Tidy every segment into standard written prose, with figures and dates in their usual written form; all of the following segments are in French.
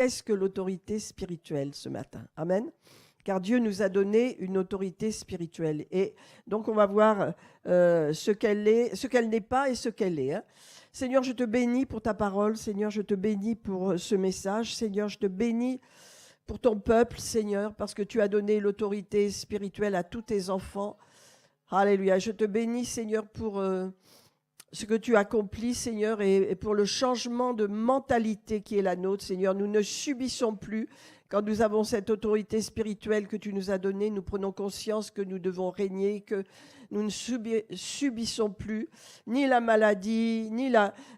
Qu'est-ce que l'autorité spirituelle ce matin? Amen. Car Dieu nous a donné une autorité spirituelle. Et donc, on va voir ce qu'elle est, ce qu'elle n'est pas et ce qu'elle est. Hein. Seigneur, je te bénis pour ta parole. Seigneur, je te bénis pour ce message. Seigneur, je te bénis pour ton peuple, Seigneur, parce que tu as donné l'autorité spirituelle à tous tes enfants. Alléluia. Je te bénis, Seigneur, pour ce que tu accomplis, Seigneur, et pour le changement de mentalité qui est la nôtre, Seigneur. Nous ne subissons plus. Quand nous avons cette autorité spirituelle que tu nous as donnée, nous prenons conscience que nous devons régner, que nous ne subissons plus ni la maladie, ni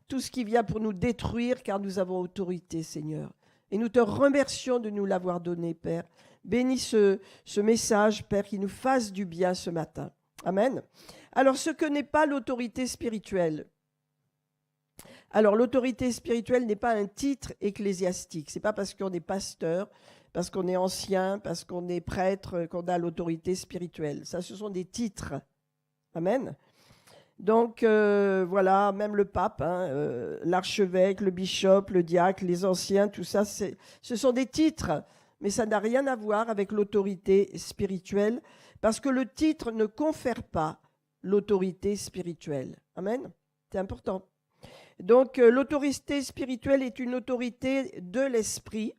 tout ce qui vient pour nous détruire, car nous avons autorité, Seigneur. Et nous te remercions de nous l'avoir donné, Père. Bénis ce message, Père, qui nous fasse du bien ce matin. Amen. Alors, ce que n'est pas l'autorité spirituelle. Alors, l'autorité spirituelle n'est pas un titre ecclésiastique. Ce n'est pas parce qu'on est pasteur, parce qu'on est ancien, parce qu'on est prêtre, qu'on a l'autorité spirituelle. Ça, ce sont des titres. Amen. Donc, voilà, même le pape, hein, l'archevêque, le bishop, le diacre, les anciens, tout ça, ce sont des titres. Mais ça n'a rien à voir avec l'autorité spirituelle, parce que le titre ne confère pas l'autorité spirituelle. Amen. C'est important. Donc, l'autorité spirituelle est une autorité de l'esprit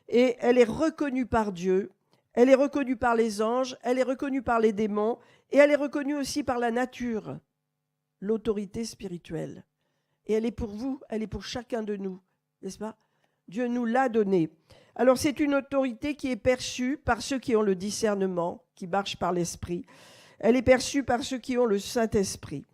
et elle est reconnue par Dieu, elle est reconnue par les anges, elle est reconnue par les démons et elle est reconnue aussi par la nature, l'autorité spirituelle. Et elle est pour vous, elle est pour chacun de nous, n'est-ce pas? Dieu nous l'a donnée. Alors, c'est une autorité qui est perçue par ceux qui ont le discernement, qui marchent par l'esprit. Elle est perçue par ceux qui ont le Saint-Esprit.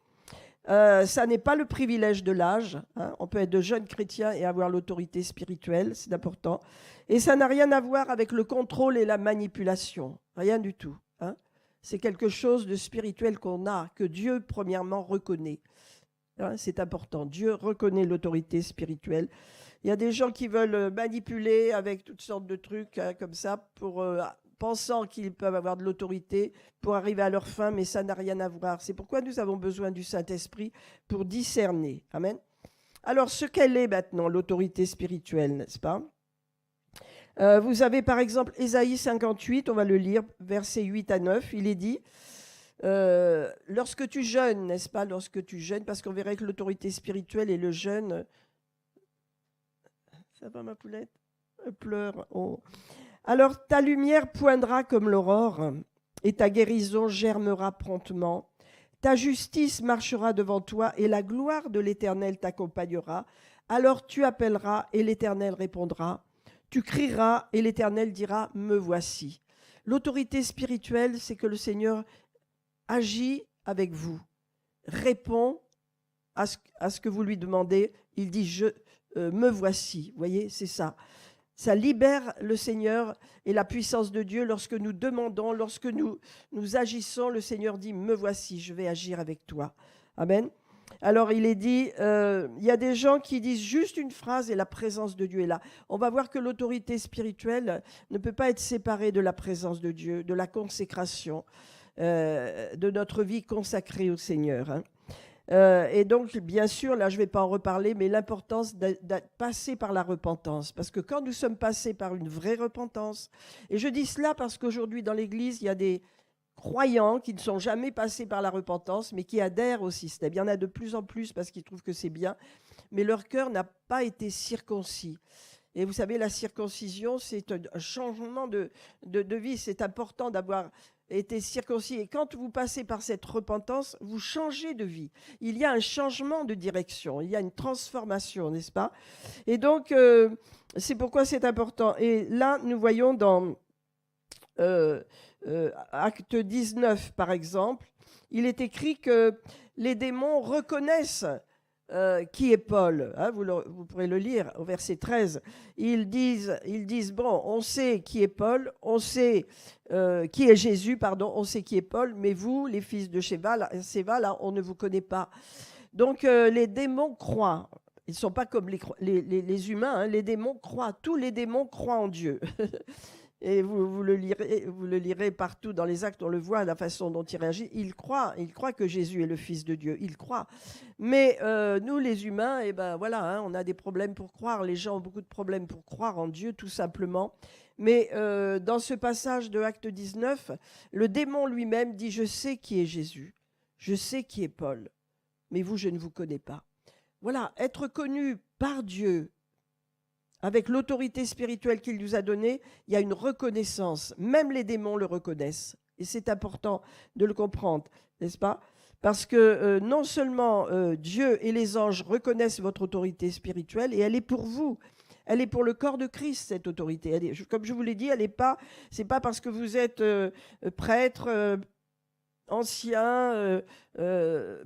Ça n'est pas le privilège de l'âge. Hein. On peut être de jeunes chrétiens et avoir l'autorité spirituelle, c'est important. Et ça n'a rien à voir avec le contrôle et la manipulation. Rien du tout. Hein. C'est quelque chose de spirituel qu'on a, que Dieu, premièrement, reconnaît. Hein, c'est important. Dieu reconnaît l'autorité spirituelle. Il y a des gens qui veulent manipuler avec toutes sortes de trucs hein, comme ça pour... pensant qu'ils peuvent avoir de l'autorité pour arriver à leur fin, mais ça n'a rien à voir. C'est pourquoi nous avons besoin du Saint-Esprit pour discerner. Amen. Alors, ce qu'elle est maintenant, l'autorité spirituelle, n'est-ce pas? Vous avez par exemple Ésaïe 58, on va le lire, versets 8 à 9, il est dit, lorsque tu jeûnes, n'est-ce pas? Lorsque tu jeûnes, parce qu'on verrait que l'autorité spirituelle et le jeûne... Ça va ma poulette? Elle pleure. Oh. Alors ta lumière poindra comme l'aurore, et ta guérison germera promptement. Ta justice marchera devant toi, et la gloire de l'Éternel t'accompagnera. Alors tu appelleras, et l'Éternel répondra. Tu crieras, et l'Éternel dira, me voici. L'autorité spirituelle, c'est que le Seigneur agit avec vous, répond à ce que vous lui demandez. Il dit, me voici. Vous voyez, c'est ça. Ça libère le Seigneur et la puissance de Dieu lorsque nous demandons, lorsque nous agissons. Le Seigneur dit, me voici, je vais agir avec toi. Amen. Alors il est dit, il y a des gens qui disent juste une phrase et la présence de Dieu est là. On va voir que l'autorité spirituelle ne peut pas être séparée de la présence de Dieu, de la consécration, de notre vie consacrée au Seigneur. Hein. Et donc, bien sûr, là, je ne vais pas en reparler, mais l'importance de passer par la repentance. Parce que quand nous sommes passés par une vraie repentance, et je dis cela parce qu'aujourd'hui, dans l'Église, il y a des croyants qui ne sont jamais passés par la repentance, mais qui adhèrent au système. Il y en a de plus en plus parce qu'ils trouvent que c'est bien, mais leur cœur n'a pas été circoncis. Et vous savez, la circoncision, c'est un changement de vie. C'est important d'avoir été circoncis. Et quand vous passez par cette repentance, vous changez de vie. Il y a un changement de direction. Il y a une transformation, n'est-ce pas? Et donc, c'est pourquoi c'est important. Et là, nous voyons dans Acte 19, par exemple, il est écrit que les démons reconnaissent qui est Paul, hein, vous pourrez le lire au verset 13. Ils disent, bon, on sait qui est Paul, on sait qui est Jésus, pardon, on sait qui est Paul, mais vous, les fils de Séva, là, on ne vous connaît pas. Donc, les démons croient. Ils ne sont pas comme les humains, hein, les démons croient. Tous les démons croient en Dieu. Et vous le lirez partout dans les actes, on le voit, la façon dont il réagit. Il croit que Jésus est le Fils de Dieu, il croit. Mais nous, les humains, eh ben, voilà, hein, on a des problèmes pour croire. Les gens ont beaucoup de problèmes pour croire en Dieu, tout simplement. Mais dans ce passage de Acte 19, le démon lui-même dit « Je sais qui est Jésus, je sais qui est Paul, mais vous, je ne vous connais pas. » Voilà, être connu par Dieu, avec l'autorité spirituelle qu'il nous a donnée, il y a une reconnaissance. Même les démons le reconnaissent. Et c'est important de le comprendre, n'est-ce pas? Parce que non seulement Dieu et les anges reconnaissent votre autorité spirituelle, et elle est pour vous. Elle est pour le corps de Christ, cette autorité. Comme je vous l'ai dit, c'est pas parce que vous êtes prêtre, ancien,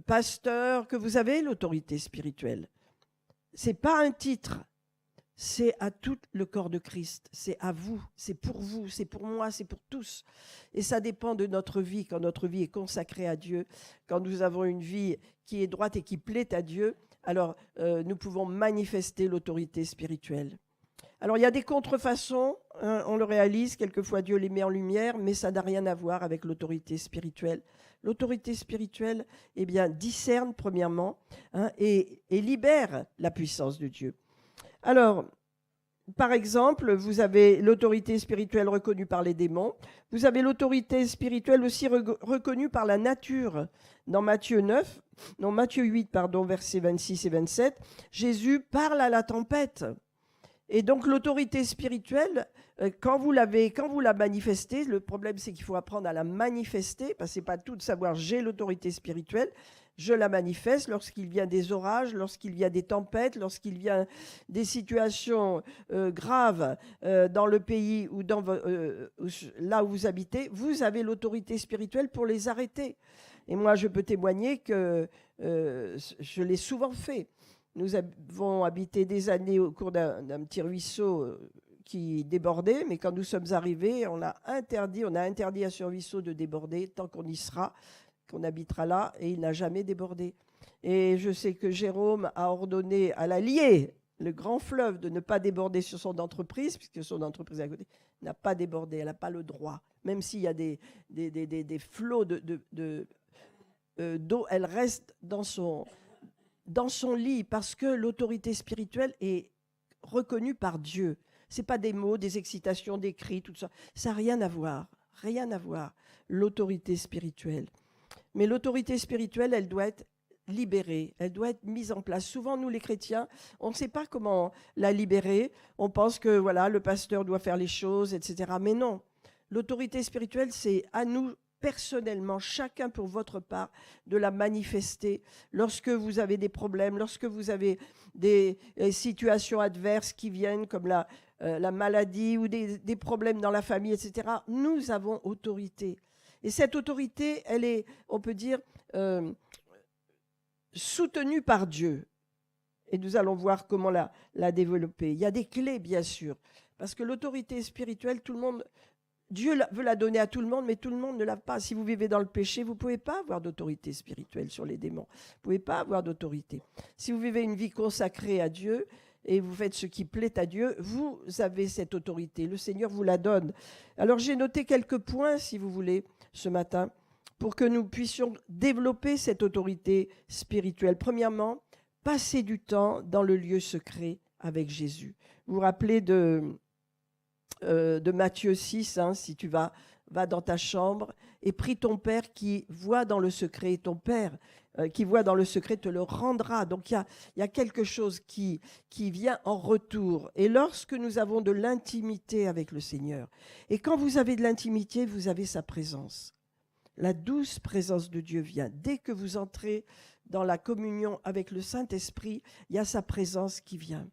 pasteur, que vous avez l'autorité spirituelle. C'est pas un titre. C'est à tout le corps de Christ, c'est à vous, c'est pour moi, c'est pour tous. Et ça dépend de notre vie. Quand notre vie est consacrée à Dieu, quand nous avons une vie qui est droite et qui plaît à Dieu, alors nous pouvons manifester l'autorité spirituelle. Alors il y a des contrefaçons, hein, on le réalise, quelquefois Dieu les met en lumière, mais ça n'a rien à voir avec l'autorité spirituelle. L'autorité spirituelle, eh bien, discerne premièrement, hein, et libère la puissance de Dieu. Alors, par exemple, vous avez l'autorité spirituelle reconnue par les démons. Vous avez l'autorité spirituelle aussi reconnue par la nature. Dans Matthieu 8, versets 26 et 27, Jésus parle à la tempête. Et donc l'autorité spirituelle, quand vous la manifestez, le problème c'est qu'il faut apprendre à la manifester, parce que ce n'est pas tout de savoir j'ai l'autorité spirituelle. Je la manifeste lorsqu'il vient des orages, lorsqu'il vient des tempêtes, lorsqu'il vient des situations graves dans le pays ou là où vous habitez. Vous avez l'autorité spirituelle pour les arrêter. Et moi, je peux témoigner que je l'ai souvent fait. Nous avons habité des années au cours d'un petit ruisseau qui débordait, mais quand nous sommes arrivés, on a interdit à ce ruisseau de déborder tant qu'on y sera, qu'on habitera là, et il n'a jamais débordé. Et je sais que Jérôme a ordonné à l'Allier, le grand fleuve, de ne pas déborder sur son entreprise, puisque son entreprise à côté n'a pas débordé, elle n'a pas le droit. Même s'il y a des flots d'eau, elle reste dans son lit, parce que l'autorité spirituelle est reconnue par Dieu. Ce n'est pas des mots, des excitations, des cris, tout ça. Ça n'a rien à voir, l'autorité spirituelle. Mais l'autorité spirituelle, elle doit être libérée, elle doit être mise en place. Souvent, nous les chrétiens, on ne sait pas comment la libérer. On pense que voilà, le pasteur doit faire les choses, etc. Mais non, l'autorité spirituelle, c'est à nous personnellement, chacun pour votre part, de la manifester lorsque vous avez des problèmes, lorsque vous avez des situations adverses qui viennent comme la maladie ou des problèmes dans la famille, etc. Nous avons autorité. Et cette autorité, elle est, on peut dire, soutenue par Dieu. Et nous allons voir comment la développer. Il y a des clés, bien sûr, parce que l'autorité spirituelle, Dieu veut la donner à tout le monde, mais tout le monde ne l'a pas. Si vous vivez dans le péché, vous ne pouvez pas avoir d'autorité spirituelle sur les démons. Vous ne pouvez pas avoir d'autorité. Si vous vivez une vie consacrée à Dieu et vous faites ce qui plaît à Dieu, vous avez cette autorité. Le Seigneur vous la donne. Alors j'ai noté quelques points, si vous voulez, ce matin, pour que nous puissions développer cette autorité spirituelle. Premièrement, passer du temps dans le lieu secret avec Jésus. Vous vous rappelez de Matthieu 6, hein, si tu vas dans ta chambre et prie ton Père qui voit dans le secret. Ton Père qui voit dans le secret te le rendra. Donc il y a quelque chose qui vient en retour. Et lorsque nous avons de l'intimité avec le Seigneur, et quand vous avez de l'intimité, vous avez sa présence. La douce présence de Dieu vient. Dès que vous entrez dans la communion avec le Saint-Esprit, il y a sa présence qui vient.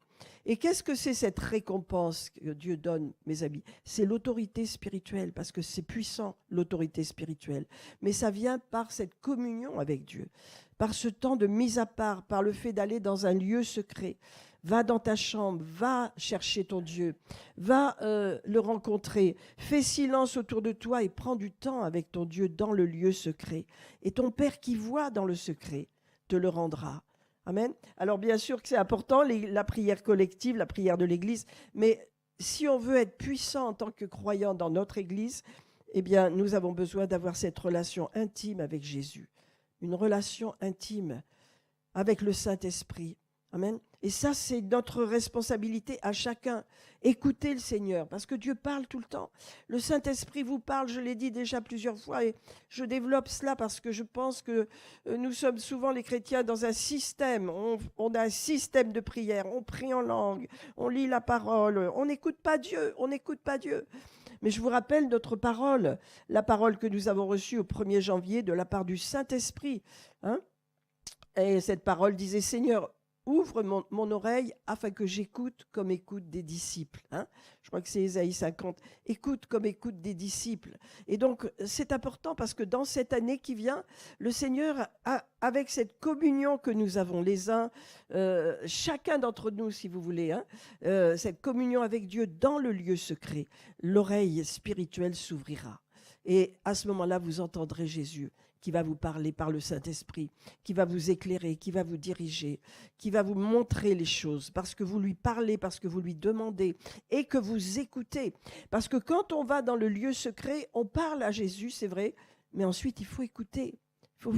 Et qu'est-ce que c'est cette récompense que Dieu donne, mes amis? C'est l'autorité spirituelle, parce que c'est puissant, l'autorité spirituelle. Mais ça vient par cette communion avec Dieu, par ce temps de mise à part, par le fait d'aller dans un lieu secret. Va dans ta chambre, va chercher ton Dieu, va le rencontrer. Fais silence autour de toi et prends du temps avec ton Dieu dans le lieu secret. Et ton Père qui voit dans le secret te le rendra. Amen. Alors bien sûr que c'est important, la prière collective, la prière de l'Église, mais si on veut être puissant en tant que croyant dans notre Église, eh bien, nous avons besoin d'avoir cette relation intime avec Jésus, une relation intime avec le Saint-Esprit. Amen. Et ça, c'est notre responsabilité à chacun. Écoutez le Seigneur, parce que Dieu parle tout le temps. Le Saint-Esprit vous parle, je l'ai dit déjà plusieurs fois, et je développe cela parce que je pense que nous sommes souvent les chrétiens dans un système. On a un système de prière, on prie en langue, on lit la parole, on n'écoute pas Dieu, on n'écoute pas Dieu. Mais je vous rappelle notre parole, la parole que nous avons reçue au 1er janvier de la part du Saint-Esprit. Hein? Et cette parole disait, Seigneur, ouvre mon oreille afin que j'écoute comme écoute des disciples. Hein? Je crois que c'est Ésaïe 50. Écoute comme écoute des disciples. Et donc, c'est important parce que dans cette année qui vient, le Seigneur, avec cette communion que nous avons les uns, chacun d'entre nous, si vous voulez, hein, cette communion avec Dieu dans le lieu secret, l'oreille spirituelle s'ouvrira. Et à ce moment-là, vous entendrez Jésus qui va vous parler par le Saint-Esprit, qui va vous éclairer, qui va vous diriger, qui va vous montrer les choses, parce que vous lui parlez, parce que vous lui demandez et que vous écoutez. Parce que quand on va dans le lieu secret, on parle à Jésus, c'est vrai, mais ensuite il faut écouter. Il faut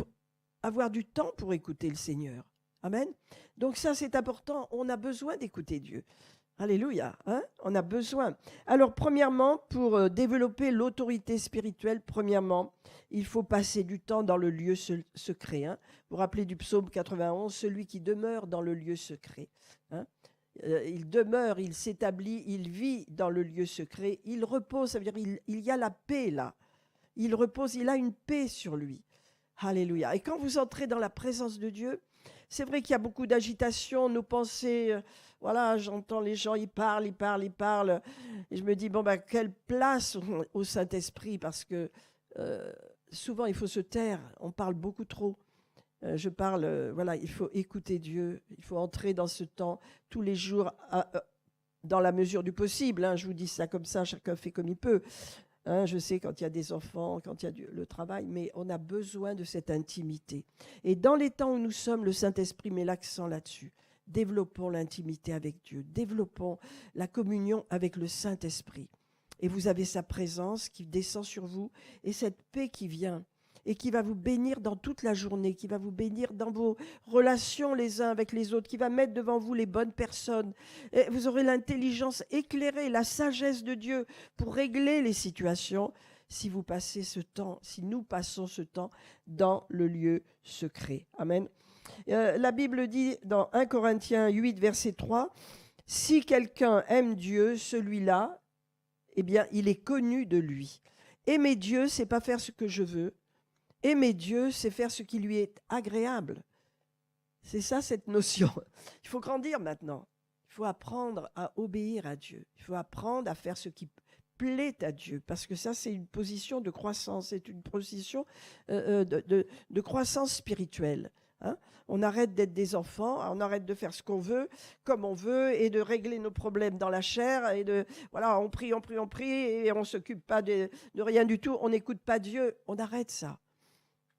avoir du temps pour écouter le Seigneur. Amen. Donc ça, c'est important. On a besoin d'écouter Dieu. Alléluia, hein? On a besoin. Alors, premièrement, pour développer l'autorité spirituelle, premièrement, il faut passer du temps dans le lieu secret. Hein? Vous vous rappelez du psaume 91, celui qui demeure dans le lieu secret. Hein? Il demeure, il s'établit, il vit dans le lieu secret, il repose, ça veut dire il y a la paix là. Il repose, il a une paix sur lui. Alléluia. Et quand vous entrez dans la présence de Dieu, c'est vrai qu'il y a beaucoup d'agitation, nos pensées, voilà, j'entends les gens, ils parlent, et je me dis, bon, ben, quelle place au Saint-Esprit, parce que souvent, il faut se taire, on parle beaucoup trop. Je parle, voilà, il faut écouter Dieu, il faut entrer dans ce temps tous les jours, dans la mesure du possible, hein, je vous dis ça comme ça, chacun fait comme il peut. Hein, je sais quand il y a des enfants, quand il y a le travail, mais on a besoin de cette intimité. Et dans les temps où nous sommes, le Saint-Esprit met l'accent là-dessus. Développons l'intimité avec Dieu, développons la communion avec le Saint-Esprit. Et vous avez sa présence qui descend sur vous et cette paix qui vient et qui va vous bénir dans toute la journée, qui va vous bénir dans vos relations les uns avec les autres, qui va mettre devant vous les bonnes personnes. Et vous aurez l'intelligence éclairée, la sagesse de Dieu pour régler les situations si vous passez ce temps, si nous passons ce temps dans le lieu secret. Amen. La Bible dit dans 1 Corinthiens 8, verset 3, « Si quelqu'un aime Dieu, celui-là, eh bien, il est connu de lui. Aimer Dieu, c'est pas faire ce que je veux. Aimer Dieu, c'est faire ce qui lui est agréable. » C'est ça, cette notion. Il faut grandir maintenant. Il faut apprendre à obéir à Dieu. Il faut apprendre à faire ce qui plaît à Dieu. Parce que ça, c'est une position de croissance. C'est une position de croissance spirituelle. Hein? On arrête d'être des enfants, on arrête de faire ce qu'on veut, comme on veut, et de régler nos problèmes dans la chair, et voilà, on prie, et on ne s'occupe pas de rien du tout, on n'écoute pas Dieu, on arrête ça.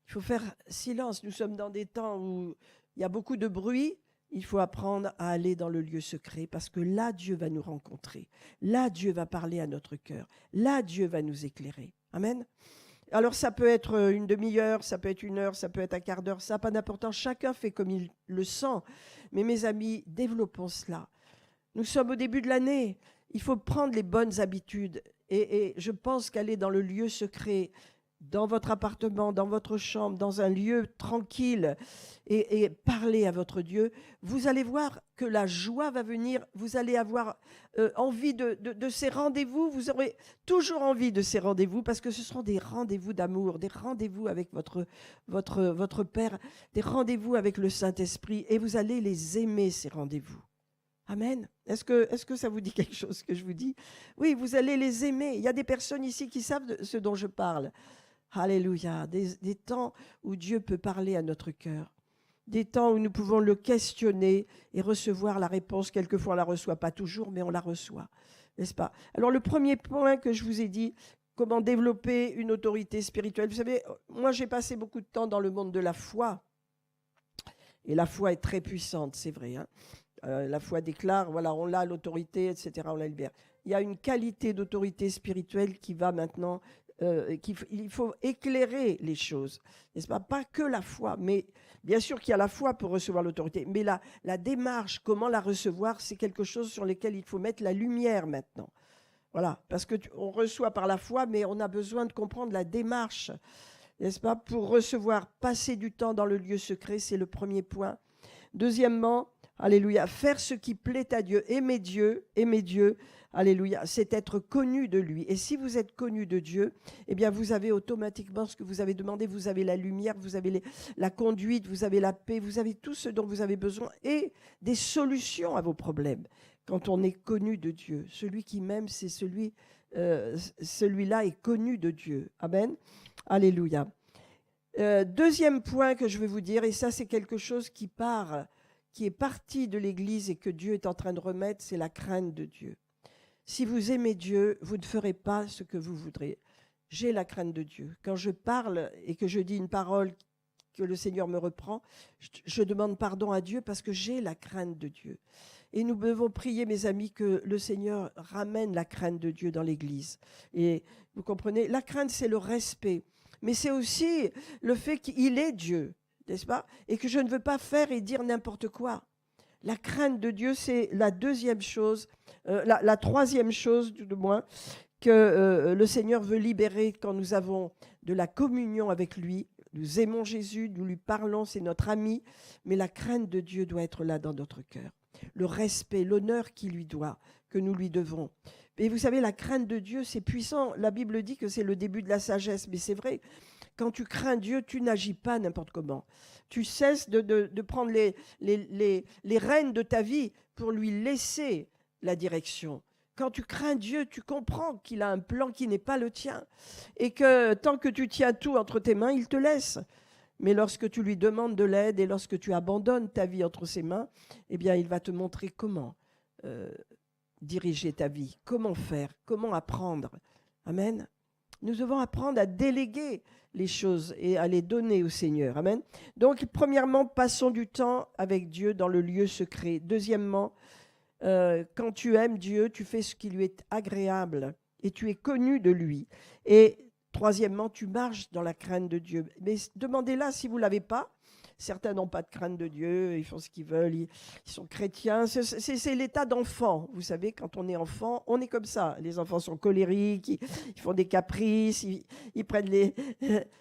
Il faut faire silence, nous sommes dans des temps où il y a beaucoup de bruit, il faut apprendre à aller dans le lieu secret, parce que là, Dieu va nous rencontrer, là, Dieu va parler à notre cœur, là, Dieu va nous éclairer. Amen. Alors, ça peut être une demi-heure, ça peut être une heure, ça peut être un quart d'heure, ça n'a pas d'importance. Chacun fait comme il le sent. Mais mes amis, développons cela. Nous sommes au début de l'année. Il faut prendre les bonnes habitudes. Et je pense qu'aller dans le lieu secret, dans votre appartement, dans votre chambre, dans un lieu tranquille et parler à votre Dieu, vous allez voir que la joie va venir, vous allez avoir envie de ces rendez-vous, vous aurez toujours envie de ces rendez-vous parce que ce seront des rendez-vous d'amour, des rendez-vous avec votre Père, des rendez-vous avec le Saint-Esprit et vous allez les aimer ces rendez-vous. Amen. Est-ce que ça vous dit quelque chose que je vous dis? Oui, vous allez les aimer. Il y a des personnes ici qui savent de ce dont je parle. Alléluia, des temps où Dieu peut parler à notre cœur, des temps où nous pouvons le questionner et recevoir la réponse. Quelquefois, on ne la reçoit pas toujours, mais on la reçoit, n'est-ce pas? Alors, le premier point que je vous ai dit, comment développer une autorité spirituelle. Vous savez, moi, j'ai passé beaucoup de temps dans le monde de la foi, et la foi est très puissante, c'est vrai. Hein? La foi déclare, voilà, on l'a l'autorité, etc., on la libère. il y a une qualité d'autorité spirituelle qui va maintenant, il faut éclairer les choses, n'est-ce pas? Pas que la foi, mais bien sûr qu'il y a la foi pour recevoir l'autorité, mais la démarche, comment la recevoir, c'est quelque chose sur lequel il faut mettre la lumière maintenant. Voilà, parce qu'on reçoit par la foi, mais on a besoin de comprendre la démarche, n'est-ce pas? Pour recevoir, passer du temps dans le lieu secret, c'est le premier point. Deuxièmement, alléluia, faire ce qui plaît à Dieu, aimer Dieu, alléluia, c'est être connu de lui. Et si vous êtes connu de Dieu, eh bien vous avez automatiquement ce que vous avez demandé, vous avez la lumière, vous avez la conduite, vous avez la paix, vous avez tout ce dont vous avez besoin et des solutions à vos problèmes. Quand on est connu de Dieu, celui qui m'aime, c'est celui-là est connu de Dieu. Amen. Alléluia. Deuxième point que je veux vous dire, et ça c'est quelque chose qui est parti de l'Église et que Dieu est en train de remettre, c'est la crainte de Dieu. Si vous aimez Dieu, vous ne ferez pas ce que vous voudrez. J'ai la crainte de Dieu. Quand je parle et que je dis une parole que le Seigneur me reprend, je demande pardon à Dieu parce que j'ai la crainte de Dieu. Et nous devons prier, mes amis, que le Seigneur ramène la crainte de Dieu dans l'Église. Et vous comprenez, la crainte, c'est le respect. Mais c'est aussi le fait qu'il est Dieu, n'est-ce pas? Et que je ne veux pas faire et dire n'importe quoi. La crainte de Dieu, c'est la deuxième chose, la troisième chose, du moins, que le Seigneur veut libérer quand nous avons de la communion avec lui. Nous aimons Jésus, nous lui parlons, c'est notre ami, mais la crainte de Dieu doit être là dans notre cœur. Le respect, l'honneur qu'il lui doit, que nous lui devons. Et vous savez, la crainte de Dieu, c'est puissant. La Bible dit que c'est le début de la sagesse, mais c'est vrai. Quand tu crains Dieu, tu n'agis pas n'importe comment. Tu cesses de prendre les rênes de ta vie pour lui laisser la direction. Quand tu crains Dieu, tu comprends qu'il a un plan qui n'est pas le tien et que tant que tu tiens tout entre tes mains, il te laisse. Mais lorsque tu lui demandes de l'aide et lorsque tu abandonnes ta vie entre ses mains, eh bien, il va te montrer comment diriger ta vie, comment faire, comment apprendre. Amen. Nous devons apprendre à déléguer les choses et à les donner au Seigneur. Amen. Donc, premièrement, passons du temps avec Dieu dans le lieu secret. Deuxièmement, quand tu aimes Dieu, tu fais ce qui lui est agréable et tu es connu de lui. Et troisièmement, tu marches dans la crainte de Dieu. Mais demandez-la si vous ne l'avez pas. Certains n'ont pas de crainte de Dieu, ils font ce qu'ils veulent, ils sont chrétiens. C'est l'état d'enfant. Vous savez, quand on est enfant, on est comme ça. Les enfants sont colériques, ils font des caprices, ils prennent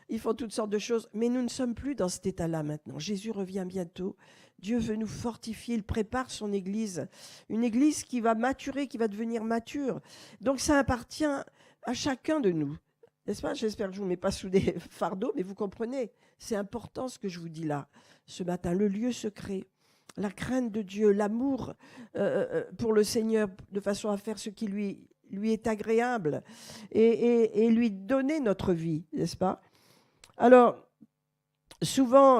ils font toutes sortes de choses. Mais nous ne sommes plus dans cet état-là maintenant. Jésus revient bientôt. Dieu veut nous fortifier, il prépare son Église. Une Église qui va maturer, qui va devenir mature. Donc ça appartient à chacun de nous. N'est-ce pas? J'espère que je ne vous mets pas sous des fardeaux, mais vous comprenez, c'est important ce que je vous dis là, ce matin. Le lieu secret, la crainte de Dieu, l'amour pour le Seigneur, de façon à faire ce qui lui est agréable et lui donner notre vie, n'est-ce pas? Alors, souvent,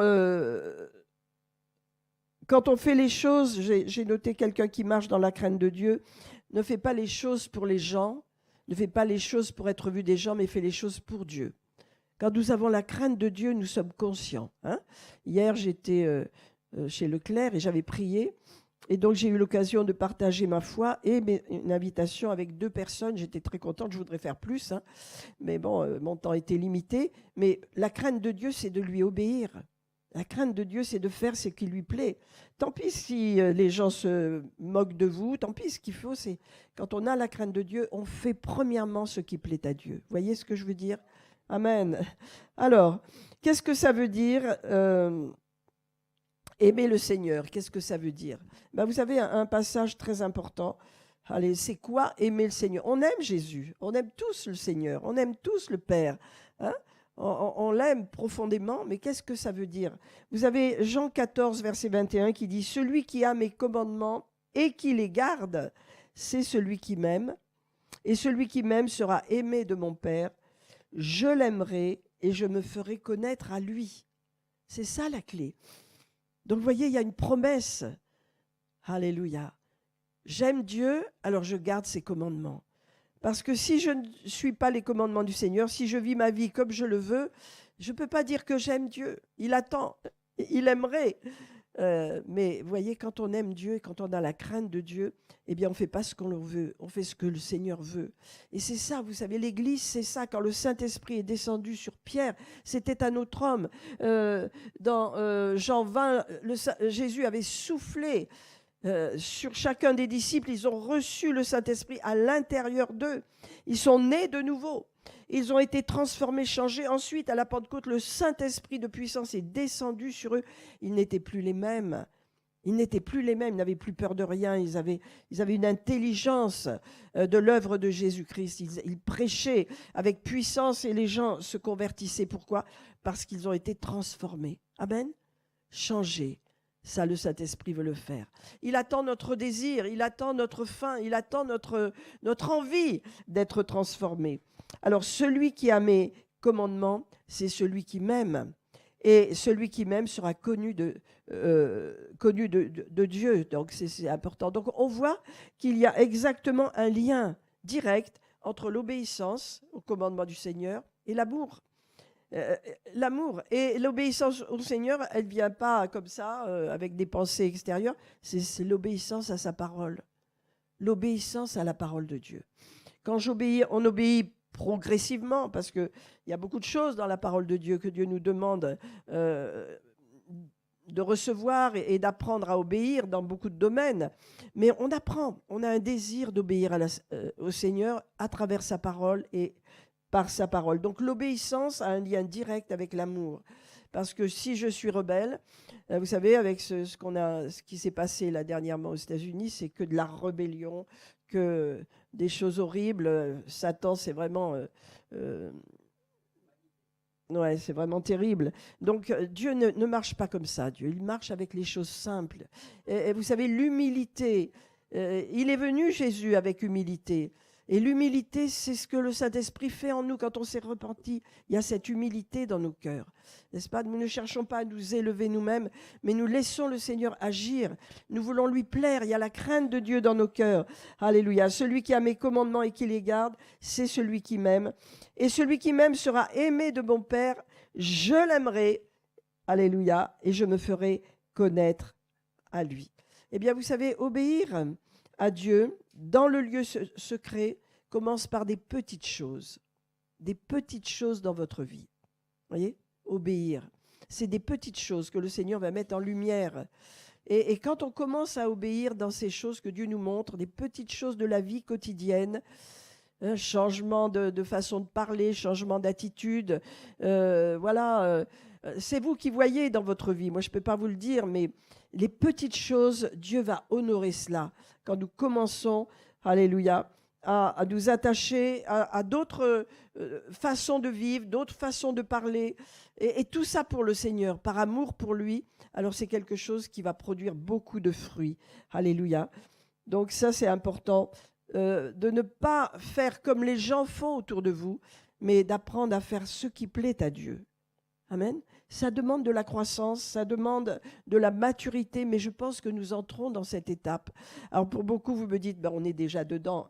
quand on fait les choses, j'ai noté quelqu'un qui marche dans la crainte de Dieu, ne fait pas les choses pour les gens, ne fait pas les choses pour être vu des gens, mais fait les choses pour Dieu. Quand nous avons la crainte de Dieu, nous sommes conscients. Hein? Hier, j'étais chez Leclerc et j'avais prié. Et donc, j'ai eu l'occasion de partager ma foi et une invitation avec 2 personnes. J'étais très contente, je voudrais faire plus. Hein. Mais bon, mon temps était limité. Mais la crainte de Dieu, c'est de lui obéir. La crainte de Dieu, c'est de faire ce qui lui plaît. Tant pis si les gens se moquent de vous, tant pis, ce qu'il faut, c'est quand on a la crainte de Dieu, on fait premièrement ce qui plaît à Dieu. Vous voyez ce que je veux dire? Amen. Alors, qu'est-ce que ça veut dire aimer le Seigneur? Qu'est-ce que ça veut dire? Ben, vous avez un passage très important. Allez, c'est quoi aimer le Seigneur? On aime Jésus, on aime tous le Seigneur, on aime tous le Père. Hein? On l'aime profondément, mais qu'est-ce que ça veut dire? Vous avez Jean 14, verset 21 qui dit « Celui qui a mes commandements et qui les garde, c'est celui qui m'aime. Et celui qui m'aime sera aimé de mon Père. Je l'aimerai et je me ferai connaître à lui. » C'est ça la clé. Donc vous voyez, il y a une promesse. Alléluia. J'aime Dieu, alors je garde ses commandements. Parce que si je ne suis pas les commandements du Seigneur, si je vis ma vie comme je le veux, je ne peux pas dire que j'aime Dieu. Il attend, il aimerait Mais vous voyez, quand on aime Dieu et quand on a la crainte de Dieu, eh bien, on ne fait pas ce qu'on veut, on fait ce que le Seigneur veut. Et c'est ça, vous savez, l'Église, c'est ça. Quand le Saint-Esprit est descendu sur Pierre, c'était un autre homme. Dans Jean 20, Jésus avait soufflé sur chacun des disciples, ils ont reçu le Saint-Esprit à l'intérieur d'eux. Ils sont nés de nouveau. Ils ont été transformés, changés. Ensuite, à la Pentecôte, le Saint-Esprit de puissance est descendu sur eux. Ils n'étaient plus les mêmes. Ils n'étaient plus les mêmes. Ils n'avaient plus peur de rien. Ils avaient une intelligence de l'œuvre de Jésus-Christ. Ils prêchaient avec puissance et les gens se convertissaient. Pourquoi ? Parce qu'ils ont été transformés. Amen. Changés. Ça, le Saint-Esprit veut le faire. Il attend notre désir, il attend notre faim, il attend notre envie d'être transformé. Alors, celui qui a mes commandements, c'est celui qui m'aime. Et celui qui m'aime sera connu de Dieu. Donc, c'est important. Donc, on voit qu'il y a exactement un lien direct entre l'obéissance au commandement du Seigneur et l'amour. L'amour et l'obéissance au Seigneur, elle ne vient pas comme ça, avec des pensées extérieures. C'est l'obéissance à sa parole. L'obéissance à la parole de Dieu. Quand j'obéis, on obéit progressivement, parce qu'il y a beaucoup de choses dans la parole de Dieu que Dieu nous demande de recevoir et d'apprendre à obéir dans beaucoup de domaines. Mais on apprend, on a un désir d'obéir au Seigneur à travers sa parole et par sa parole. Donc l'obéissance a un lien direct avec l'amour. Parce que si je suis rebelle, vous savez, avec ce qui s'est passé là dernièrement aux États-Unis, c'est que de la rébellion, que des choses horribles. Satan, c'est vraiment... ouais, c'est vraiment terrible. Donc Dieu ne marche pas comme ça. Dieu, il marche avec les choses simples. Et vous savez, l'humilité, il est venu Jésus avec humilité. Et l'humilité, c'est ce que le Saint-Esprit fait en nous quand on s'est repenti. Il y a cette humilité dans nos cœurs, n'est-ce pas ? Nous ne cherchons pas à nous élever nous-mêmes, mais nous laissons le Seigneur agir. Nous voulons lui plaire. Il y a la crainte de Dieu dans nos cœurs. Alléluia. Celui qui a mes commandements et qui les garde, c'est celui qui m'aime. Et celui qui m'aime sera aimé de mon Père. Je l'aimerai. Alléluia. Et je me ferai connaître à lui. Eh bien, vous savez, obéir à Dieu dans le lieu secret commence par des petites choses dans votre vie. Vous voyez, obéir, c'est des petites choses que le Seigneur va mettre en lumière. Et quand on commence à obéir dans ces choses que Dieu nous montre, des petites choses de la vie quotidienne, changement de façon de parler, changement d'attitude, voilà, c'est vous qui voyez dans votre vie. Moi, je ne peux pas vous le dire, mais les petites choses, Dieu va honorer cela. Quand nous commençons, alléluia, à nous attacher à d'autres façons de vivre, d'autres façons de parler, et tout ça pour le Seigneur, par amour pour lui, alors c'est quelque chose qui va produire beaucoup de fruits. Alléluia. Donc ça, c'est important, de ne pas faire comme les gens font autour de vous, mais d'apprendre à faire ce qui plaît à Dieu. Amen. Ça demande de la croissance, ça demande de la maturité, mais je pense que nous entrons dans cette étape. Alors pour beaucoup, vous me dites, ben, on est déjà dedans.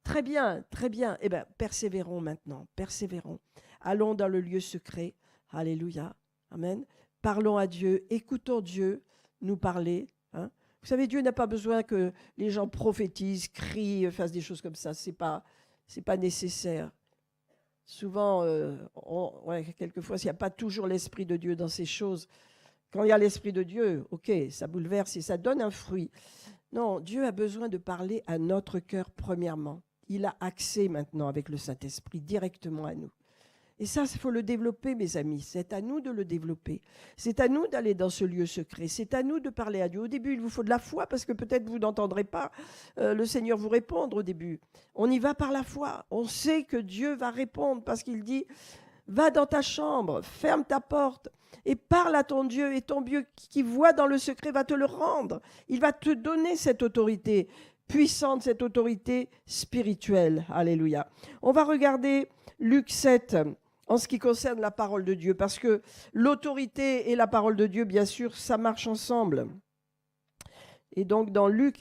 Très bien, très bien. Eh bien, persévérons maintenant, persévérons. Allons dans le lieu secret. Alléluia. Amen. Parlons à Dieu, écoutons Dieu nous parler. Hein. Vous savez, Dieu n'a pas besoin que les gens prophétisent, crient, fassent des choses comme ça. C'est pas nécessaire. Souvent, quelquefois, il n'y a pas toujours l'Esprit de Dieu dans ces choses. Quand il y a l'Esprit de Dieu, ok, ça bouleverse et ça donne un fruit. Non, Dieu a besoin de parler à notre cœur premièrement. Il a accès maintenant avec le Saint-Esprit directement à nous. Et ça, il faut le développer, mes amis. C'est à nous de le développer. C'est à nous d'aller dans ce lieu secret. C'est à nous de parler à Dieu. Au début, il vous faut de la foi parce que peut-être vous n'entendrez pas le Seigneur vous répondre au début. On y va par la foi. On sait que Dieu va répondre parce qu'il dit « Va dans ta chambre, ferme ta porte et parle à ton Dieu. Et ton Dieu qui voit dans le secret va te le rendre. Il va te donner cette autorité puissante, cette autorité spirituelle. » Alléluia. On va regarder Luc 7. En ce qui concerne la parole de Dieu, parce que l'autorité et la parole de Dieu, bien sûr, ça marche ensemble. Et donc, dans Luc,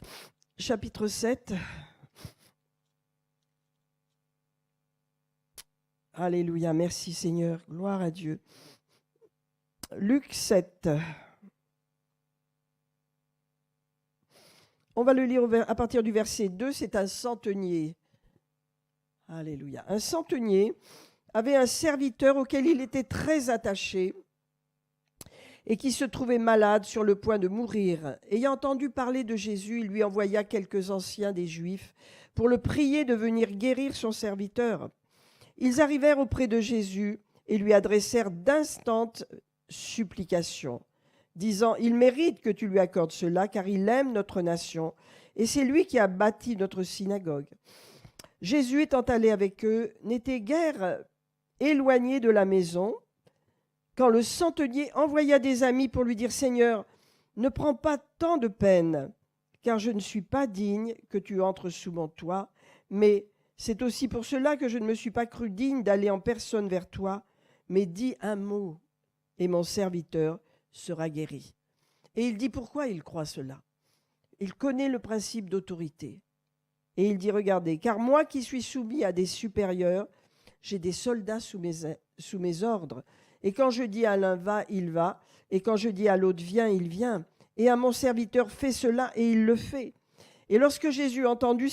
chapitre 7, alléluia, merci Seigneur, gloire à Dieu. Luc 7, On va le lire à partir du verset 2, c'est un centenier. Alléluia. Un centenier avait un serviteur auquel il était très attaché et qui se trouvait malade sur le point de mourir. Ayant entendu parler de Jésus, il lui envoya quelques anciens des Juifs pour le prier de venir guérir son serviteur. Ils arrivèrent auprès de Jésus et lui adressèrent d'instantes supplications, disant « Il mérite que tu lui accordes cela, car il aime notre nation, et c'est lui qui a bâti notre synagogue. » Jésus, étant allé avec eux, n'était guère éloigné de la maison, quand le centenier envoya des amis pour lui dire « Seigneur, ne prends pas tant de peine, car je ne suis pas digne que tu entres sous mon toit, mais c'est aussi pour cela que je ne me suis pas cru digne d'aller en personne vers toi, mais dis un mot, et mon serviteur sera guéri. » Et il dit pourquoi il croit cela. Il connaît le principe d'autorité. Et il dit, regardez, car moi qui suis soumis à des supérieurs, j'ai des soldats sous mes ordres. Et quand je dis à l'un va, il va. Et quand je dis à l'autre viens, il vient. Et à mon serviteur fais cela, et il le fait. Et lorsque Jésus entendit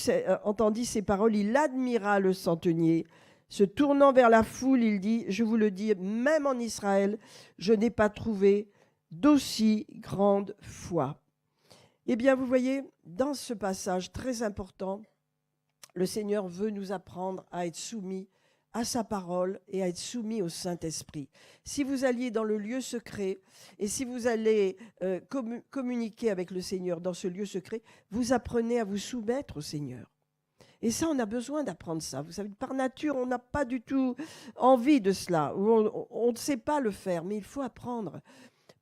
ces paroles, il admira le centenier. Se tournant vers la foule, il dit, je vous le dis, même en Israël, je n'ai pas trouvé d'aussi grande foi. Eh bien, vous voyez, dans ce passage très important, le Seigneur veut nous apprendre à être soumis à sa parole et à être soumis au Saint-Esprit. Si vous alliez dans le lieu secret et si vous allez communiquer avec le Seigneur dans ce lieu secret, vous apprenez à vous soumettre au Seigneur. Et ça, on a besoin d'apprendre ça. Vous savez, par nature, on n'a pas du tout envie de cela, ou on ne sait pas le faire, mais il faut apprendre.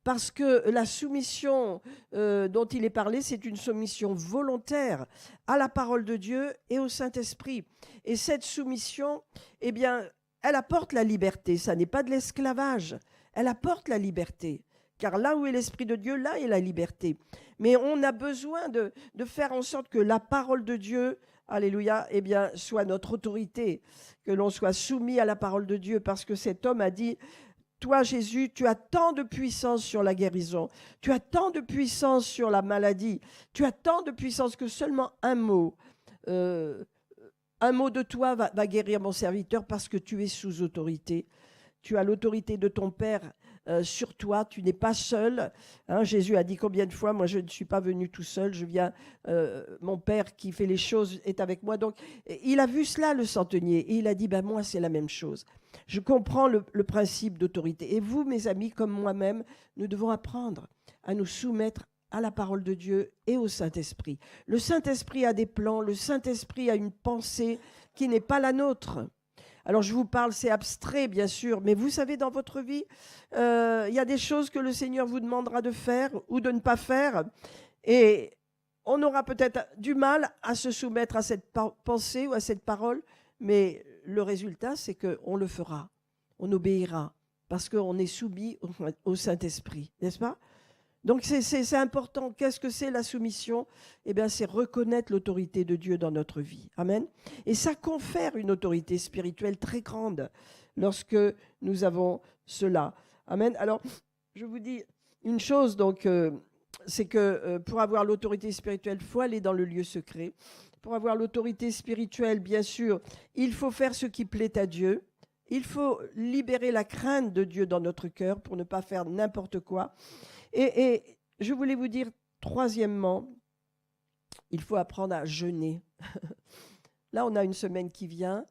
Parce que la soumission dont il est parlé, c'est une soumission volontaire à la parole de Dieu et au Saint-Esprit. Et cette soumission, eh bien, elle apporte la liberté. Ça n'est pas de l'esclavage. Elle apporte la liberté. Car là où est l'Esprit de Dieu, là est la liberté. Mais on a besoin de faire en sorte que la parole de Dieu, alléluia, eh bien, soit notre autorité. Que l'on soit soumis à la parole de Dieu. Parce que cet homme a dit... Toi, Jésus, tu as tant de puissance sur la guérison, tu as tant de puissance sur la maladie, tu as tant de puissance que seulement un mot de toi va guérir mon serviteur parce que tu es sous autorité. Tu as l'autorité de ton Père sur toi, tu n'es pas seul. Hein, Jésus a dit combien de fois, moi je ne suis pas venu tout seul, je viens, mon Père qui fait les choses est avec moi. Donc il a vu cela, le centenier, et il a dit, ben, moi c'est la même chose. Je comprends le principe d'autorité. Et vous, mes amis, comme moi-même, nous devons apprendre à nous soumettre à la parole de Dieu et au Saint-Esprit. Le Saint-Esprit a des plans, le Saint-Esprit a une pensée qui n'est pas la nôtre. Alors je vous parle, c'est abstrait bien sûr, mais vous savez, dans votre vie, il y a des choses que le Seigneur vous demandera de faire ou de ne pas faire. Et on aura peut-être du mal à se soumettre à cette pensée ou à cette parole, mais le résultat, c'est qu'on le fera, on obéira, parce qu'on est soumis au Saint-Esprit, n'est-ce pas? Donc c'est important. Qu'est-ce que c'est la soumission? Eh bien, c'est reconnaître l'autorité de Dieu dans notre vie. Amen. Et ça confère une autorité spirituelle très grande lorsque nous avons cela. Amen. Alors, je vous dis une chose, donc, c'est que pour avoir l'autorité spirituelle, il faut aller dans le lieu secret. Pour avoir l'autorité spirituelle, bien sûr, il faut faire ce qui plaît à Dieu. Il faut libérer la crainte de Dieu dans notre cœur pour ne pas faire n'importe quoi. Et je voulais vous dire, troisièmement, il faut apprendre à jeûner. Là, on a une semaine qui vient,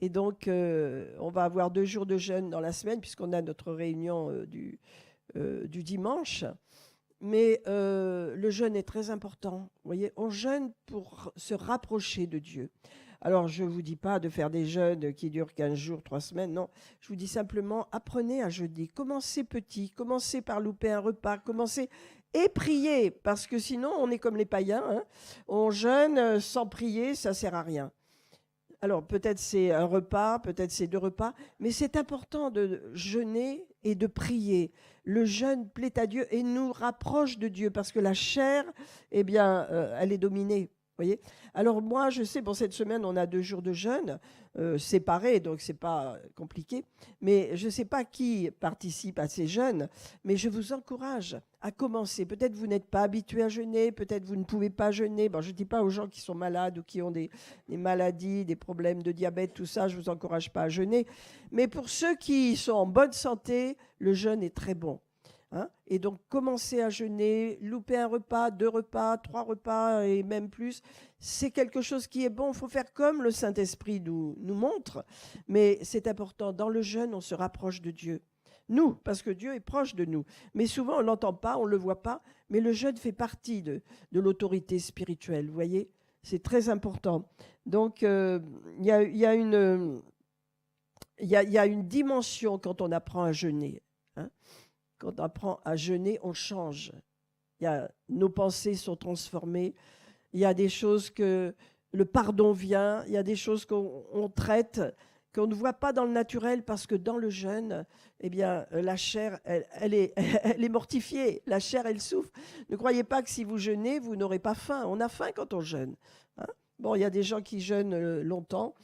et donc on va avoir 2 jours de jeûne dans la semaine, puisqu'on a notre réunion du dimanche. Mais le jeûne est très important. Vous voyez, on jeûne pour se rapprocher de Dieu. Alors, je ne vous dis pas de faire des jeûnes qui durent 15 jours, 3 semaines, non. Je vous dis simplement, apprenez à jeûner. Commencez petit, commencez par louper un repas, commencez et priez, parce que sinon, on est comme les païens. Hein. On jeûne sans prier, ça ne sert à rien. Alors, peut-être c'est un repas, peut-être c'est 2 repas, mais c'est important de jeûner et de prier. Le jeûne plaît à Dieu et nous rapproche de Dieu, parce que la chair, eh bien, elle est dominée Voyez. Alors moi, je sais, cette semaine, on a 2 jours de jeûne séparés, donc c'est pas compliqué. Mais je ne sais pas qui participe à ces jeûnes, mais je vous encourage à commencer. Peut-être vous n'êtes pas habitué à jeûner, peut-être vous ne pouvez pas jeûner. Bon, je ne dis pas aux gens qui sont malades ou qui ont des maladies, des problèmes de diabète, tout ça, je ne vous encourage pas à jeûner. Mais pour ceux qui sont en bonne santé, le jeûne est très bon. Et donc, commencer à jeûner, louper un repas, 2 repas, 3 repas et même plus, c'est quelque chose qui est bon. Il faut faire comme le Saint-Esprit nous montre, mais c'est important. Dans le jeûne, on se rapproche de Dieu. Nous, parce que Dieu est proche de nous. Mais souvent, on ne l'entend pas, on ne le voit pas, mais le jeûne fait partie de l'autorité spirituelle, vous voyez. C'est très important. Donc, il y a une dimension quand on apprend à jeûner. Quand on apprend à jeûner, on change. Nos pensées sont transformées. Il y a des choses que le pardon vient. Il y a des choses qu'on traite, qu'on ne voit pas dans le naturel parce que dans le jeûne, eh bien, la chair, elle est mortifiée. La chair, elle souffre. Ne croyez pas que si vous jeûnez, vous n'aurez pas faim. On a faim quand on jeûne. Bon, il y a des gens qui jeûnent longtemps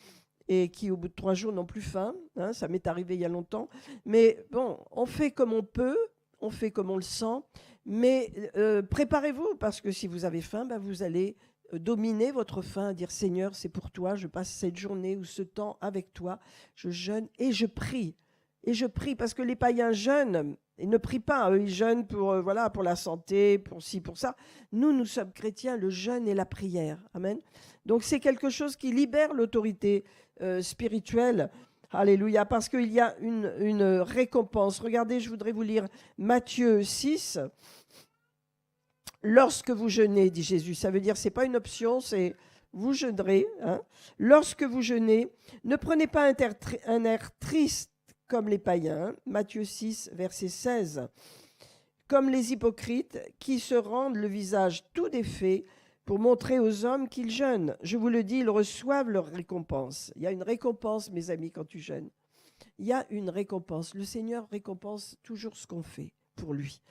et qui, au bout de 3 jours, n'ont plus faim. Ça m'est arrivé il y a longtemps. Mais bon, on fait comme on peut, on fait comme on le sent, mais préparez-vous, parce que si vous avez faim, vous allez dominer votre faim, dire « Seigneur, c'est pour toi, je passe cette journée ou ce temps avec toi, je jeûne et je prie. » Et je prie, parce que les païens jeûnent, ils ne prient pas, eux, ils jeûnent pour la santé, pour ci, pour ça. Nous sommes chrétiens, le jeûne et la prière. Amen. Donc c'est quelque chose qui libère l'autorité spirituelle. Alléluia, parce qu'il y a une récompense. Regardez, je voudrais vous lire Matthieu 6. Lorsque vous jeûnez, dit Jésus, ça veut dire, ce n'est pas une option, c'est vous jeûnerez. Lorsque vous jeûnez, ne prenez pas un air triste comme les païens. Matthieu 6, verset 16. Comme les hypocrites qui se rendent le visage tout défait pour montrer aux hommes qu'ils jeûnent. Je vous le dis, ils reçoivent leur récompense. Il y a une récompense, mes amis, quand tu jeûnes. Il y a une récompense. Le Seigneur récompense toujours ce qu'on fait pour lui.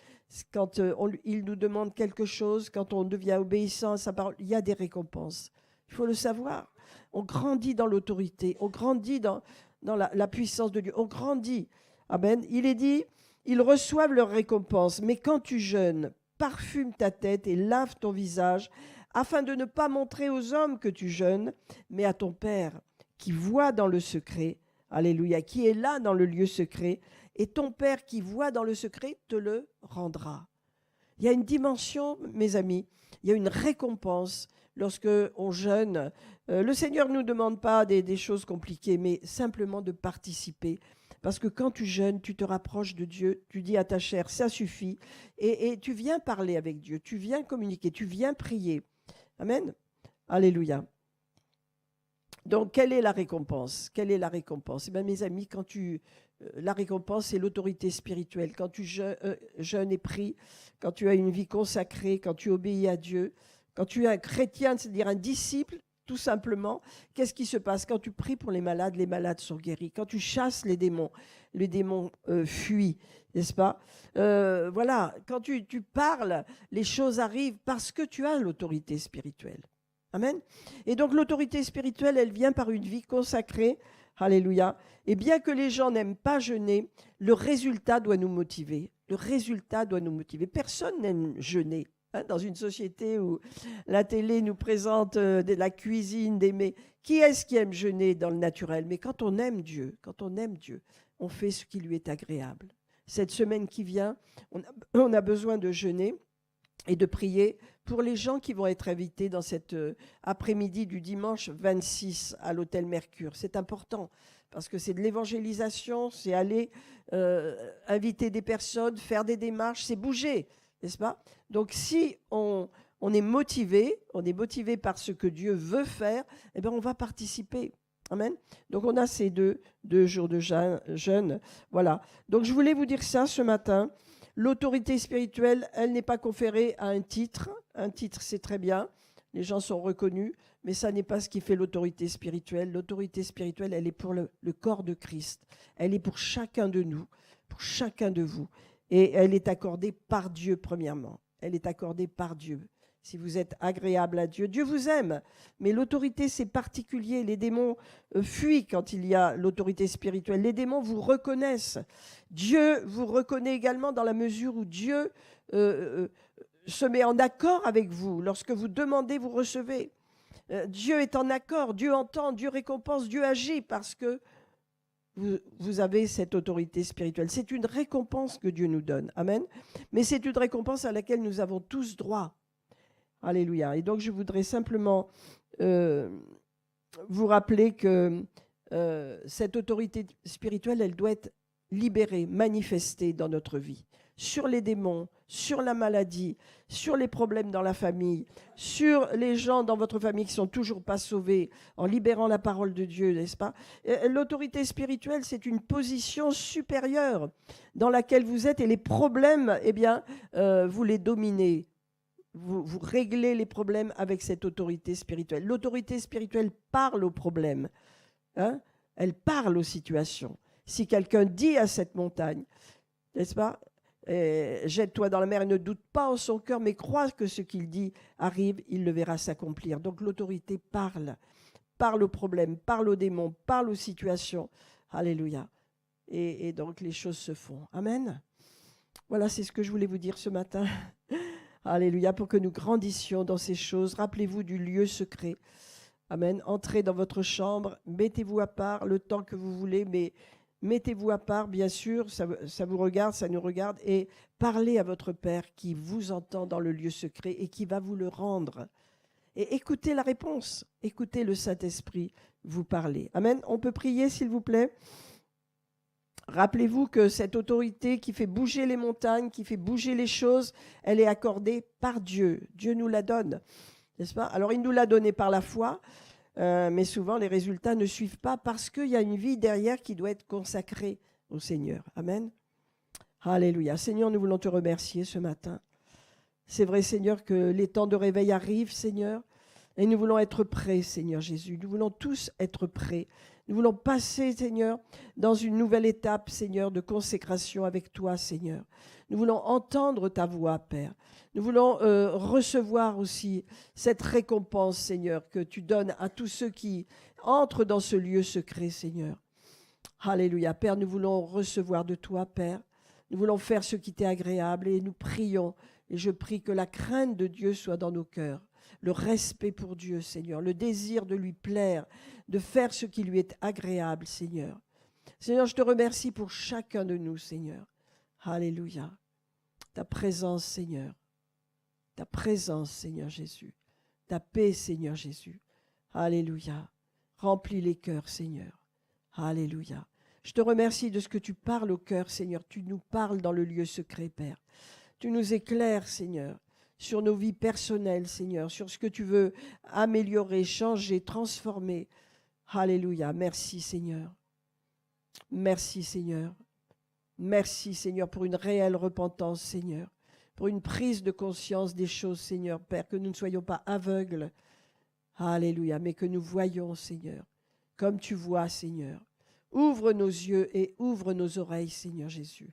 Quand il nous demande quelque chose, quand on devient obéissant à sa parole, il y a des récompenses. Il faut le savoir. On grandit dans l'autorité, on grandit dans la puissance de Dieu, on grandit. Amen. Il est dit, ils reçoivent leur récompense. Mais quand tu jeûnes, parfume ta tête et lave ton visage, afin de ne pas montrer aux hommes que tu jeûnes, mais à ton Père qui voit dans le secret, alléluia, qui est là dans le lieu secret, et ton Père qui voit dans le secret te le rendra. Il y a une dimension, mes amis, il y a une récompense lorsque on jeûne. Le Seigneur ne nous demande pas des choses compliquées, mais simplement de participer. Parce que quand tu jeûnes, tu te rapproches de Dieu, tu dis à ta chair, ça suffit, et tu viens parler avec Dieu, tu viens communiquer, tu viens prier. Amen. Alléluia. Donc, quelle est la récompense? Quelle est la récompense? Eh bien, mes amis, la récompense, c'est l'autorité spirituelle. Quand tu jeûnes et pries, quand tu as une vie consacrée, quand tu obéis à Dieu, quand tu es un chrétien, c'est-à-dire un disciple, tout simplement, qu'est-ce qui se passe? Quand tu pries pour les malades sont guéris. Quand tu chasses les démons fuient, n'est-ce pas? Voilà, quand tu parles, les choses arrivent parce que tu as l'autorité spirituelle. Amen. Et donc l'autorité spirituelle, elle vient par une vie consacrée. Alléluia. Et bien que les gens n'aiment pas jeûner, le résultat doit nous motiver. Le résultat doit nous motiver. Personne n'aime jeûner. Dans une société où la télé nous présente de la cuisine, des mets. Qui est-ce qui aime jeûner dans le naturel? Mais quand on aime Dieu, on fait ce qui lui est agréable. Cette semaine qui vient, on a besoin de jeûner et de prier pour les gens qui vont être invités dans cet après-midi du dimanche 26 à l'hôtel Mercure. C'est important parce que c'est de l'évangélisation, c'est aller inviter des personnes, faire des démarches, c'est bouger, n'est-ce pas? Donc si on est motivé par ce que Dieu veut faire, eh bien on va participer. Amen. Donc on a ces deux jours de jeûne. Voilà. Donc je voulais vous dire ça ce matin. L'autorité spirituelle, elle n'est pas conférée à un titre. Un titre, c'est très bien. Les gens sont reconnus, mais ça n'est pas ce qui fait l'autorité spirituelle. L'autorité spirituelle, elle est pour le corps de Christ. Elle est pour chacun de nous, pour chacun de vous. Et elle est accordée par Dieu, premièrement. Elle est accordée par Dieu. si vous êtes agréable à Dieu. Dieu vous aime, mais l'autorité, c'est particulier. Les démons fuient quand il y a l'autorité spirituelle. Les démons vous reconnaissent. Dieu vous reconnaît également dans la mesure où Dieu se met en accord avec vous. Lorsque vous demandez, vous recevez. Dieu est en accord, Dieu entend, Dieu récompense, Dieu agit parce que vous avez cette autorité spirituelle. C'est une récompense que Dieu nous donne. Amen. Mais c'est une récompense à laquelle nous avons tous droit. Alléluia. Et donc, je voudrais simplement vous rappeler que cette autorité spirituelle, elle doit être libérée, manifestée dans notre vie. Sur les démons, sur la maladie, sur les problèmes dans la famille, sur les gens dans votre famille qui ne sont toujours pas sauvés, en libérant la parole de Dieu, n'est-ce pas? L'autorité spirituelle, c'est une position supérieure dans laquelle vous êtes et les problèmes, eh bien, vous les dominez. Vous réglez les problèmes avec cette autorité spirituelle. L'autorité spirituelle parle aux problèmes. Hein? Elle parle aux situations. Si quelqu'un dit à cette montagne, n'est-ce pas? Jette-toi dans la mer et ne doute pas en son cœur, mais crois que ce qu'il dit arrive, il le verra s'accomplir. Donc l'autorité parle aux problèmes, parle aux démons, parle aux situations. Alléluia. Et donc les choses se font. Amen. Voilà, c'est ce que je voulais vous dire ce matin. Alléluia, pour que nous grandissions dans ces choses. Rappelez-vous du lieu secret. Amen. Entrez dans votre chambre, mettez-vous à part le temps que vous voulez, mais mettez-vous à part, bien sûr, ça vous regarde, ça nous regarde, et parlez à votre Père qui vous entend dans le lieu secret et qui va vous le rendre. Et écoutez la réponse, écoutez le Saint-Esprit vous parler. Amen. On peut prier, s'il vous plaît. Rappelez-vous que cette autorité qui fait bouger les montagnes, qui fait bouger les choses, elle est accordée par Dieu. Dieu nous la donne, n'est-ce pas? Alors, il nous l'a donnée par la foi, mais souvent, les résultats ne suivent pas parce qu'il y a une vie derrière qui doit être consacrée au Seigneur. Amen. Alléluia. Seigneur, nous voulons te remercier ce matin. C'est vrai, Seigneur, que les temps de réveil arrivent, Seigneur, et nous voulons être prêts, Seigneur Jésus. Nous voulons tous être prêts. Nous voulons passer, Seigneur, dans une nouvelle étape, Seigneur, de consécration avec toi, Seigneur. Nous voulons entendre ta voix, Père. Nous voulons recevoir aussi cette récompense, Seigneur, que tu donnes à tous ceux qui entrent dans ce lieu secret, Seigneur. Alléluia. Père, nous voulons recevoir de toi, Père. Nous voulons faire ce qui t'est agréable et nous prions. Et je prie que la crainte de Dieu soit dans nos cœurs. Le respect pour Dieu, Seigneur. Le désir de lui plaire, de faire ce qui lui est agréable, Seigneur. Seigneur, je te remercie pour chacun de nous, Seigneur. Alléluia. Ta présence, Seigneur. Ta présence, Seigneur Jésus. Ta paix, Seigneur Jésus. Alléluia. Remplis les cœurs, Seigneur. Alléluia. Je te remercie de ce que tu parles au cœur, Seigneur. Tu nous parles dans le lieu secret, Père. Tu nous éclaires, Seigneur, sur nos vies personnelles, Seigneur, sur ce que tu veux améliorer, changer, transformer. Alléluia. Merci, Seigneur. Merci, Seigneur. Merci, Seigneur, pour une réelle repentance, Seigneur, pour une prise de conscience des choses, Seigneur, Père, que nous ne soyons pas aveugles. Alléluia, mais que nous voyons, Seigneur, comme tu vois, Seigneur. Ouvre nos yeux et ouvre nos oreilles, Seigneur Jésus.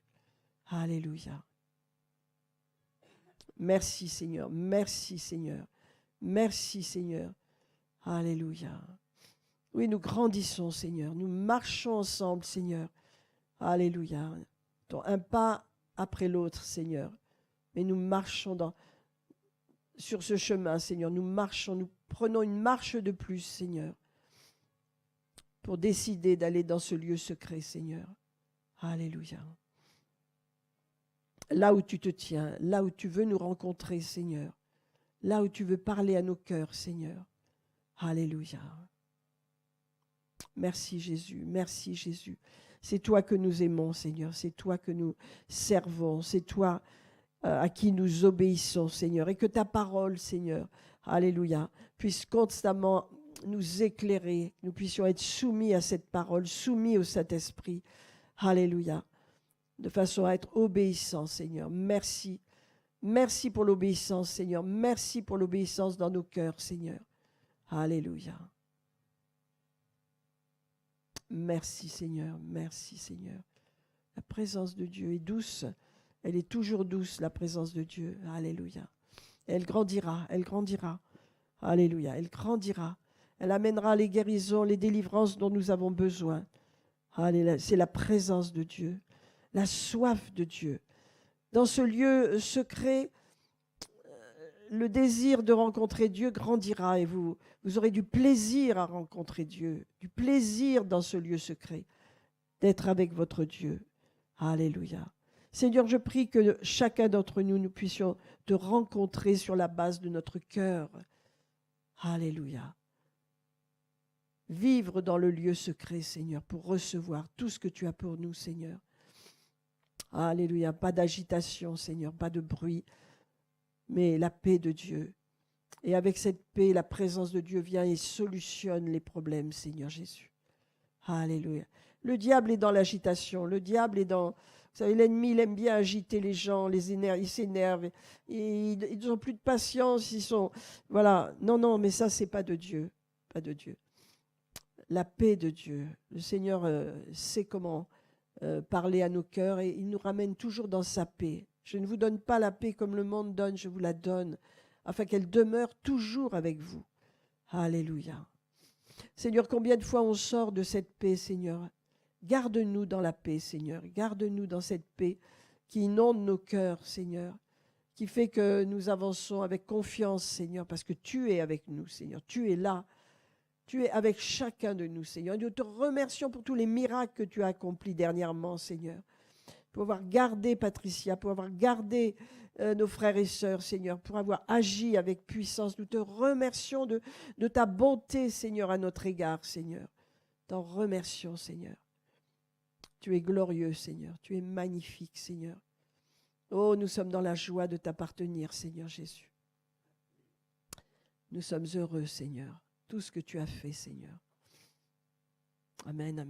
Alléluia. Merci, Seigneur. Merci, Seigneur. Merci, Seigneur. Alléluia. Oui, nous grandissons, Seigneur. Nous marchons ensemble, Seigneur. Alléluia. Un pas après l'autre, Seigneur. Mais nous marchons sur ce chemin, Seigneur. Nous marchons, nous prenons une marche de plus, Seigneur, pour décider d'aller dans ce lieu secret, Seigneur. Alléluia. Là où tu te tiens, là où tu veux nous rencontrer, Seigneur. Là où tu veux parler à nos cœurs, Seigneur. Alléluia. Merci Jésus, merci Jésus. C'est toi que nous aimons, Seigneur. C'est toi que nous servons. C'est toi à qui nous obéissons, Seigneur. Et que ta parole, Seigneur, alléluia, puisse constamment nous éclairer. Nous puissions être soumis à cette parole, soumis au Saint-Esprit. Alléluia. De façon à être obéissants, Seigneur. Merci. Merci pour l'obéissance, Seigneur. Merci pour l'obéissance dans nos cœurs, Seigneur. Alléluia. Merci, Seigneur. Merci, Seigneur. La présence de Dieu est douce. Elle est toujours douce, la présence de Dieu. Alléluia. Elle grandira, elle grandira. Alléluia, elle grandira. Elle amènera les guérisons, les délivrances dont nous avons besoin. Alléluia, c'est la présence de Dieu, la soif de Dieu. Dans ce lieu secret, le désir de rencontrer Dieu grandira et vous aurez du plaisir à rencontrer Dieu, du plaisir dans ce lieu secret, d'être avec votre Dieu. Alléluia. Seigneur, je prie que chacun d'entre nous, nous puissions te rencontrer sur la base de notre cœur. Alléluia. Vivre dans le lieu secret, Seigneur, pour recevoir tout ce que tu as pour nous, Seigneur. Alléluia. Pas d'agitation, Seigneur, pas de bruit, mais la paix de Dieu. Et avec cette paix, la présence de Dieu vient et solutionne les problèmes, Seigneur Jésus. Alléluia. Le diable est dans l'agitation. Le diable est dans... Vous savez, l'ennemi, il aime bien agiter les gens, il s'énerve. Ils n'ont plus de patience. Ils sont... Voilà. Non, mais ça, c'est pas de Dieu. Pas de Dieu. La paix de Dieu. Le Seigneur sait comment parler à nos cœurs et il nous ramène toujours dans sa paix. Je ne vous donne pas la paix comme le monde donne, je vous la donne, afin qu'elle demeure toujours avec vous. Alléluia. Seigneur, combien de fois on sort de cette paix, Seigneur? Garde-nous dans la paix, Seigneur. Garde-nous dans cette paix qui inonde nos cœurs, Seigneur, qui fait que nous avançons avec confiance, Seigneur, parce que tu es avec nous, Seigneur. Tu es là. Tu es avec chacun de nous, Seigneur. Et nous te remercions pour tous les miracles que tu as accomplis dernièrement, Seigneur. Pour avoir gardé Patricia, pour avoir gardé nos frères et sœurs, Seigneur, pour avoir agi avec puissance. Nous te remercions de ta bonté, Seigneur, à notre égard, Seigneur. T'en remercions, Seigneur. Tu es glorieux, Seigneur. Tu es magnifique, Seigneur. Oh, nous sommes dans la joie de t'appartenir, Seigneur Jésus. Nous sommes heureux, Seigneur. Tout ce que tu as fait, Seigneur. Amen. Amen.